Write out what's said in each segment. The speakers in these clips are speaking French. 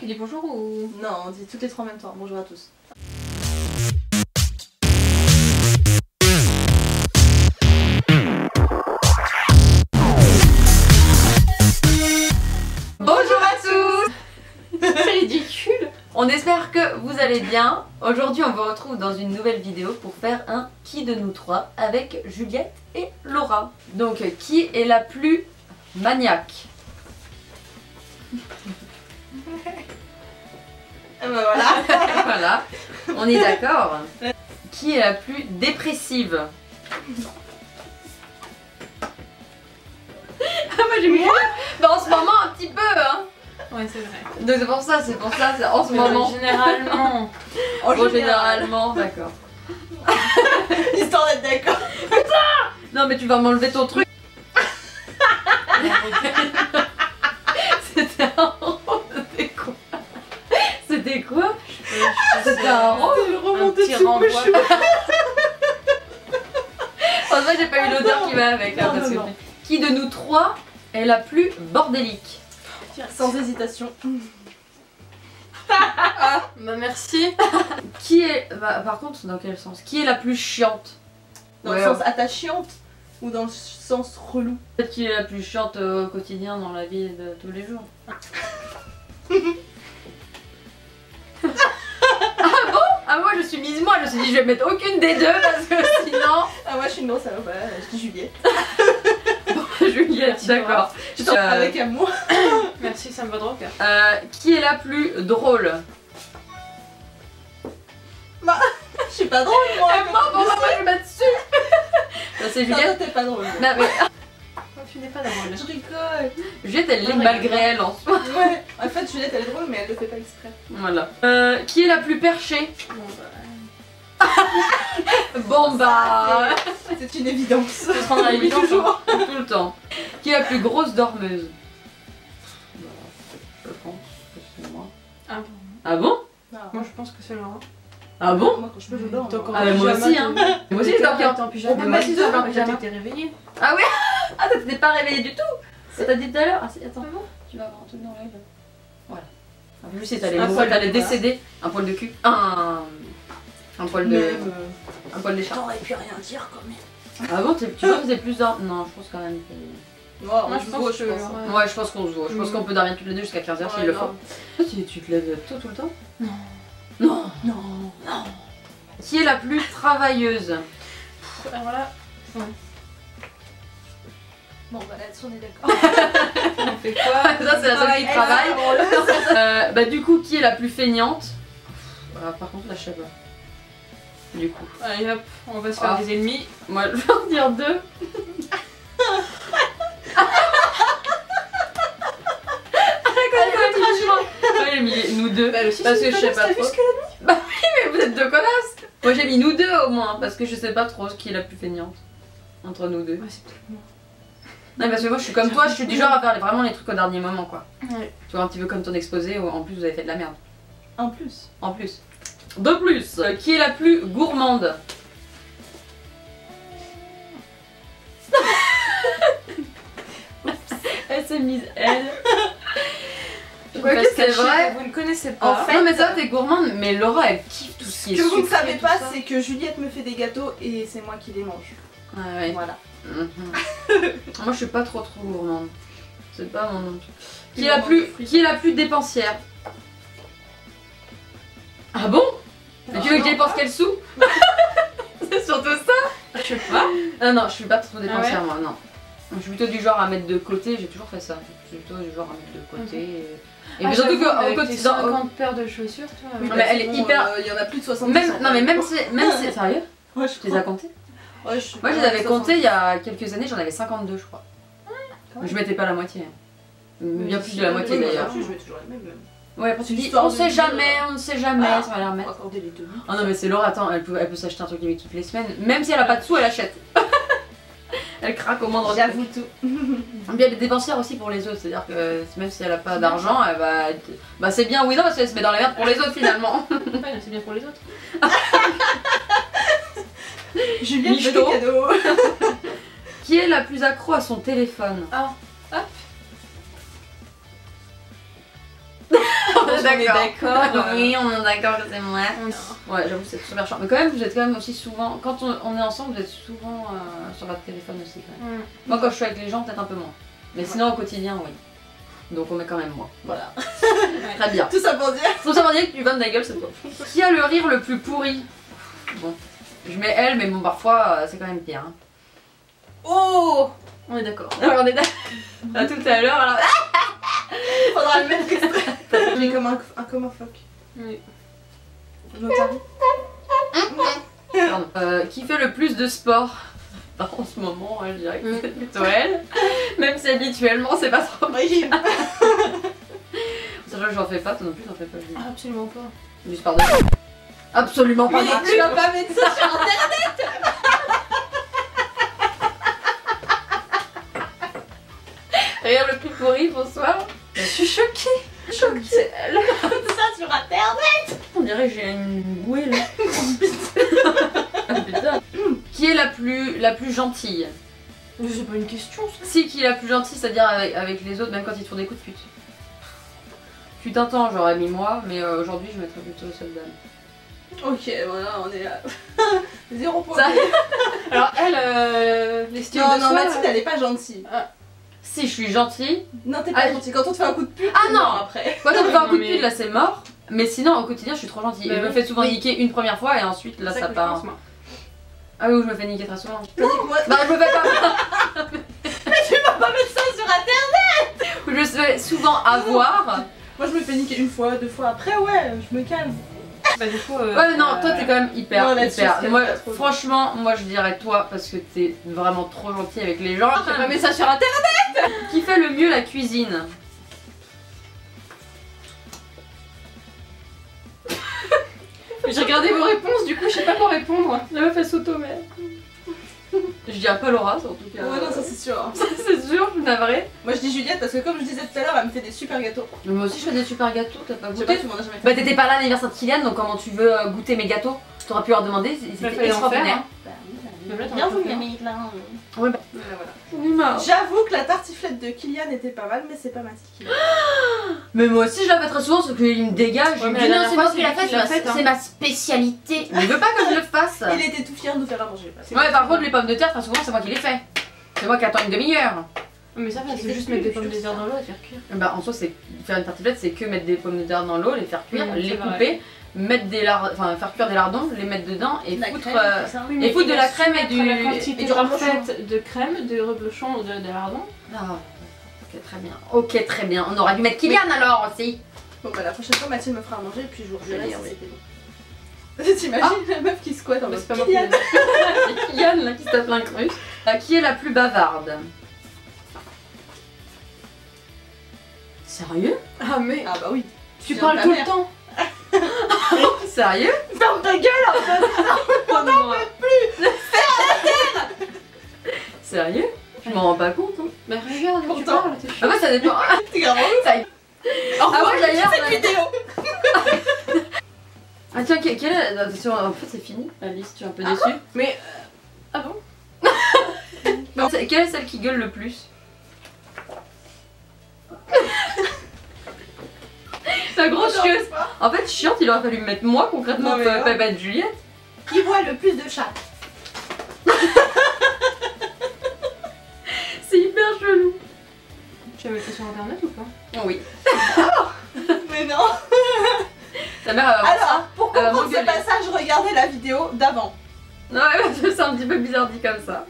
dis bonjour ou... Non, on dit toutes les trois en même temps. Bonjour à tous. Bonjour à tous. C'est ridicule. On espère que vous allez bien. Aujourd'hui on vous retrouve dans une nouvelle vidéo pour faire un qui de nous trois avec Juliette et Laura. Donc qui est la plus maniaque? Ah bah voilà. Voilà, on est d'accord. Qui est la plus dépressive? Ah moi j'ai mis bah, en ce moment un petit peu hein. Ouais c'est vrai. Donc c'est pour ça, c'est en ce moment. Généralement. Bon, généralement, d'accord. Histoire d'être d'accord. Non mais tu vas m'enlever ton truc. C'était un rond, c'était quoi? C'était quoi? C'était un rond. Remonter petit sous renvoi. le chou. Franchement j'ai pas eu l'odeur qui va avec. Hein, Non, parce non, que non. qui de nous trois est la plus bordélique? Sans hésitation. Ah bah merci. Qui est... Bah, par contre dans quel sens? Qui est la plus chiante? Dans Ouais, le sens attachante ou dans le sens relou? Peut-être qui est la plus chiante au quotidien dans la vie de tous les jours. Ah moi je suis mise moi, je me suis dit je vais mettre aucune des deux parce que sinon... Ah moi je suis une grosse salope, je dis Juliette. Juliette, d'accord. Je t'en parle avec amour. Merci, ça me va droit au cœur. Qui est la plus drôle? Je suis pas drôle moi. Moi je vais mettre dessus. Ça c'est Non, Juliette. toi, t'es pas drôle. Non, mais... Oh, tu n'es pas drôle. Je rigole. Juliette elle l'est malgré elle en soi. Ouais. En fait Juliette elle est drôle mais elle le fait pas exprès. Voilà. Qui est la plus perchée? Bon bah... Bon bah... C'est une évidence. Ce sera dans Oui, toujours. tout le temps. Qui est la plus grosse dormeuse? Je pense que c'est moi. Ah bon. Ah bon? Moi je pense que c'est Laura. Ah bon? Moi quand je peux je dors. Donc, moi. Ah mais moi aussi hein. Moi aussi j'ai dormi en... en pyjama. Moi aussi, j'ai dormi en J'ai pyjama. été réveillée. Ah ouais? Ah t'étais pas réveillée du tout? Ça t'a dit tout à l'heure? Ah si, attends. Ah bon? Tu vas avoir un truc dans l'œil là. Voilà. En plus si t'allais Un poil, t'allais voilà. décéder. Un poil de cul. Un poil de... Même, Un poil d'écharpe. t'aurais pu rien dire quand même. Ah bon? Tu penses que c'est plus d'or? Non, je pense quand même que... Moi Moi je pense que... Ouais, je pense qu'on se voit. Je pense qu'on peut dormir toutes les deux jusqu'à 15h s'il le faut. Ouais, Tu te lèves tôt tout le temps? Non. Non. non. Qui est la plus travailleuse? Alors là, Bon bah là-dessus on est d'accord. on fait quoi? Ça c'est la seule qui travaille. Bah du coup, qui est la plus feignante? Par contre là je sais pas. Du coup. Allez hop, on va se faire Ah. des ennemis. Moi je vais en dire deux. Ouais, j'ai mis nous deux. Bah, elle aussi, Parce c'est que une je sais connasse, pas t'as trop. vu ce qu'elle a dit? Mais vous êtes deux connasses. Moi j'ai mis nous deux au moins parce que je sais pas trop qui est la plus feignante entre nous deux. Ouais, c'est peut-être moi. Non parce que moi je suis comme toi, je suis du genre à faire vraiment les trucs au dernier moment quoi. Ouais. Tu vois un petit peu comme ton exposé où en plus vous avez fait de la merde. En plus. En plus. De plus. Qui est la plus gourmande? Elle s'est mise elle. Ouais, Parce que c'est caché vrai. que vous ne connaissez pas. En fait, Non mais ça t'es gourmande mais Laura elle kiffe tout ce Ce qui est que vous ne sucré, savez tout pas, ça. c'est que Juliette me fait des gâteaux et c'est moi qui les mange. Ah ouais. Voilà. Mhm. Moi je suis pas trop gourmande. C'est pas mon nom. Tu Qui est la manges plus, des frites. qui est la plus dépensière? Ah bon? Mais tu veux que j'y dépense quel sou? C'est surtout ça? Je sais pas. Non non, je suis pas trop dépensière Ah ouais moi, non. Je suis plutôt du genre à mettre de côté, j'ai toujours fait ça. Je suis plutôt du genre à mettre de côté. Et Ah, puis surtout j'avoue, qu'au avec tes quotidien. 50 paires de chaussures, tu vois. Oui, Non, mais elle est bon, hyper- Il y en a plus de 70. Même, non mais même si. Sérieux? Ouais, je Tu les as comptés? Ouais, je suis Moi je les avais comptés il y a quelques années, j'en avais 52 je crois. quand Je mettais pas la moitié. Bien plus de la Oui, moitié moi, d'ailleurs. Je mets toujours les mêmes. Ouais, parce que C'est tu dis l'histoire on de sait dire, jamais, on ne sait jamais, Ah. ça va la On remettre. va accorder les deux. Oh non mais c'est Laura, attends, elle peut s'acheter un truc limite toutes les semaines, même si elle a pas de sous, elle achète. Elle craque au moindre truc. J'avoue tout. Et puis elle est dépensière aussi pour les autres, c'est-à-dire que même si elle a pas d'argent, elle va... Bah c'est bien, oui non, parce qu'elle se met dans la merde pour les autres finalement. Ouais, c'est bien pour les autres. Juliette fait Michto. des cadeaux. Qui est la plus accro à son téléphone? Ah, hop. On est d'accord. Oui, on est d'accord que c'est moi. Ouais, j'avoue, c'est super chiant. Mais quand même, vous êtes quand même aussi souvent. Quand on est ensemble, vous êtes souvent sur votre téléphone aussi, quand même. Moi, quand je suis avec les gens, peut-être un peu moins. Mais sinon, au quotidien, oui. Donc, on met quand même moi. Voilà. Très bien. Tout ça pour dire. Tout ça pour dire que tu vannes ta gueule, c'est toi. Qui a le rire le plus pourri? Bon, je mets elle, mais bon, parfois, c'est quand même pire. Hein. Oh, on est d'accord. On est d'accord. À tout à l'heure, alors. Faudra le mettre extrait. J'ai comme un commun phoque. Oui. Notari. Pardon. Qui fait le plus de sport? En ce moment, je dirais que c'est plutôt elle. Même si habituellement, c'est pas trop. Oui. Sachant que j'en fais pas, toi non plus, t'en fais pas. Ah, absolument pas. Du sport de absolument pas. Mais tu vas pas mettre ça sur internet. Regarde le plus pourri, bonsoir. Je suis choquée. C'est elle. Ça sur internet. On dirait que j'ai une bouée là. Ah, putain. Qui est la plus gentille? Mais c'est pas une question ça. Si, qui est la plus gentille, c'est-à-dire avec les autres, même quand ils te font des coups de pute. Fut un temps, j'aurais mis moi, mais aujourd'hui, je mettrais plutôt cette dame. Ok, voilà, on est à 0 point. Ça- Alors elle, les styles Non, de non, soi, Mathilde, elle est pas gentille. Si je suis gentille, Non, t'es pas Ah, gentille. Quand on te fait un coup de pute, Ah, c'est non. mort après. quand on me fait un coup de Non, mais- pute, là c'est mort. Mais sinon, au quotidien, je suis trop gentille. Bah Je me oui. fais souvent Oui. niquer une première fois et ensuite, là c'est ça que je part. pense, moi. Ah oui, je me fais niquer très souvent. Tandis que moi, Bah, je me fais pas. tu vas pas mettre ça sur internet. Je me fais souvent avoir. Moi, je me fais niquer une fois, 2 fois. Après, ouais, je me calme. Bah du coup. Ouais, mais non, toi t'es quand même hyper. Non, là-dessus, hyper. c'est Moi, pas trop. franchement, moi je dirais toi parce que t'es vraiment trop gentil avec les gens. Je vais pas mettre ça sur internet. Qui fait le mieux la cuisine? J'ai regardé vos réponses, du coup je sais pas quoi répondre. La meuf elle s'auto-met. Je dirais pas Laura, en tout cas. Ouais, non, ça c'est sûr. c'est sûr, je suis navrée. Moi, je dis Juliette parce que, comme je disais tout à l'heure, elle me fait des super gâteaux. Mais moi aussi je fais des super gâteaux, t'as pas Je sais pas, goûté? tu m'en as jamais fait. Bah t'étais pas là à l'anniversaire de Kylian, donc comment tu veux goûter mes gâteaux? T'aurais pu leur demander, Bah, c'était fallait en extraordinaire. faire, Même là, t'en as Bien pas vous, fait. Camille, là. Ouais, bah. Voilà. J'avoue que la tartiflette de Kylian était pas mal, mais c'est pas Mathilde qui l'a fait. Mais moi aussi je la fais très souvent, sauf qu'il me dégage. Ouais, Il me mais dit la non, dernière c'est fois, moi c'est qui l'a lui fait, qui l'a fait, hein. c'est ma spécialité. Mais il veut pas que je le fasse. Il était tout fier de nous faire à manger. Ouais, par contre, les pommes de terre, très souvent, c'est moi qui les fais. C'est moi qui attends une demi-heure. Mais ça, J'ai c'est juste fait mettre des plus, pommes de je terre sais. dans l'eau et faire cuire. Bah, en soi, c'est faire une tartiflette, c'est que mettre des pommes de terre dans l'eau, les faire cuire, Mmh, les c'est vrai. couper, mettre des enfin faire cuire des lardons, les mettre dedans et La foutre. crème, tout ça. Et foutre de la crème et du. La quantité et du reblochon. parfaite de crème, de reblochon, de lardon. Ah, ok, très bien. Ok, très bien. On aurait dû mettre Kylian alors aussi. Bon, bah la prochaine fois, Mathilde me fera à manger et puis je vous redirai Je vais si dire, c'était bon. T'imagines la meuf qui squatte en Mais mode c'est pas moi qui Kylian. l'ai dit. C'est Kylian là qui se tape l'incruste. Qui est la plus bavarde? Sérieux? Ah, mais Ah bah oui. tu viens parles de ta tout mère. le temps. Sérieux? Ferme ta gueule. Oh non, Sérieux? Je m'en rends pas compte. Hein. mais regarde, tu Pourtant. parles, t'es Ah ouais, ça dépend. T'es grave relou. Ça- Au revoir, ouais, d'ailleurs, cette vidéo. Ah tiens, quelle est... Attention, en fait c'est fini, Alice, tu es un peu déçue. Mais. Ah bon? Non, quelle est celle qui gueule le plus? La grosse chieuse. En fait, chiante, il aurait fallu me mettre moi concrètement, Non, mais pas ouais. mettre Juliette. Qui voit le plus de chats? C'est hyper chelou. Tu vas mettre ça sur internet ou pas? Oh oui. Mais non. Ta mère elle va voir Alors, ça. pour Elle va comprendre ce m'engueuler. passage, regardez la vidéo d'avant. Ouais, parce que c'est un petit peu bizarre dit comme ça.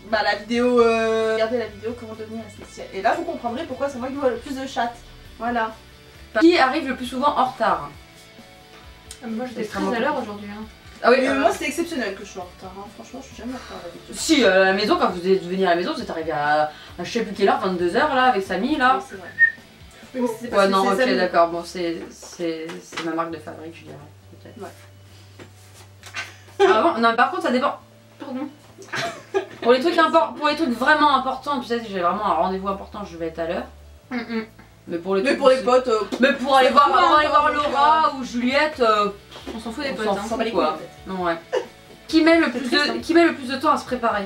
Bah la vidéo, regardez la vidéo comment devenir esthéticienne. Et là vous comprendrez pourquoi c'est moi qui vois le plus de chattes. Voilà. Qui arrive le plus souvent en retard? Moi j'étais très Extrêmement à l'heure aujourd'hui. Hein. Ah oui, Mais moi c'est exceptionnel que je sois en retard, hein. Franchement je suis jamais en retard d'habitude. si, à la maison, quand vous êtes venu à la maison, vous êtes arrivé à je sais plus quelle heure, 22h là, avec Samy là. Oui, c'est vrai. Oui, mais c'est parce Ouais, que non, c'est ok, Samy. d'accord, bon, c'est ma marque de fabrique, je dirais. Peut-être. Ouais. Ah bon, non, par contre, ça dépend. Pardon. Pour les trucs vraiment importants, tu sais, si j'ai vraiment un rendez-vous important, je vais être à l'heure. Mais pour les Mais trucs pour les aussi- potes, Mais pour aller c'est voir, vraiment pour aller voir important, Laura ou Juliette, On s'en fout des on potes. s'en Hein. fout, bat les quoi. couilles, en fait. Non, ouais. Qui met le plus triste, hein. de, qui met le plus de temps à se préparer?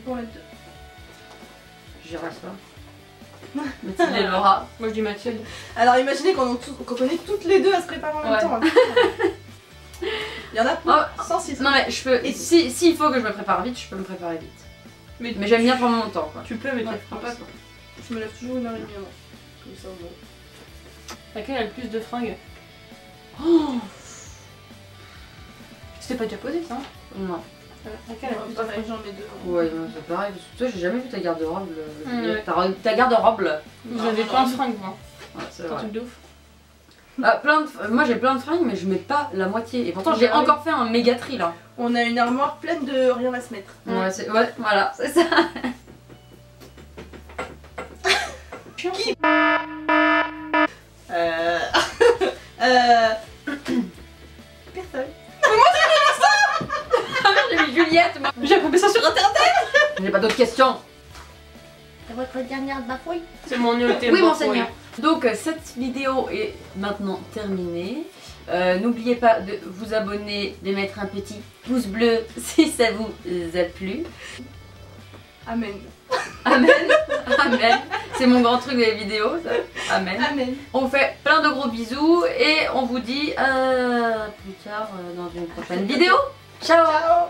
pour les deux. Je dirais ça. Mathilde et Laura. Moi je dis Mathilde. Alors imaginez qu'on est toutes les deux à se préparer en même Ouais. temps. Il y en a pas 106. Non mais je peux. Et- S'il faut que je me prépare vite, je peux me préparer vite. Mais Mais j'aime bien prendre mon temps quoi. tu peux, mais tu Ouais, le feras pas. Quoi. Je me lève toujours 1h30 avant. Comme ça, bon. Laquelle a le plus de fringues? C'était pas déjà posé ça? Non. Laquelle a le plus de Pareil, fringues? j'en mets 2. Ouais, c'est pareil. Parce que toi, j'ai jamais vu ta garde-robe. Ouais. Ta garde-robe. Vous avez plein de fringues, vous. Hein. Ouais, c'est C'est un vrai. truc de ouf. Moi j'ai plein de fringues, mais je mets pas la moitié. Et pourtant, j'ai Ah oui. encore fait un méga tri là. On a une armoire pleine de rien à se mettre. Ouais, voilà, c'est ça. Qui Personne. J'ai mis Juliette, moi. J'ai appris ça sur internet. J'ai pas d'autres questions. C'est votre dernière bafouille. C'est mon ultime. Oui, bafouille. monseigneur. Donc, cette vidéo est maintenant terminée. N'oubliez pas de vous abonner, de mettre un petit pouce bleu si ça vous a plu. Amen. Amen. Amen. C'est mon grand truc des vidéos, ça. Amen. Amen. On vous fait plein de gros bisous et on vous dit à plus tard dans une prochaine vidéo. Ciao. Ciao.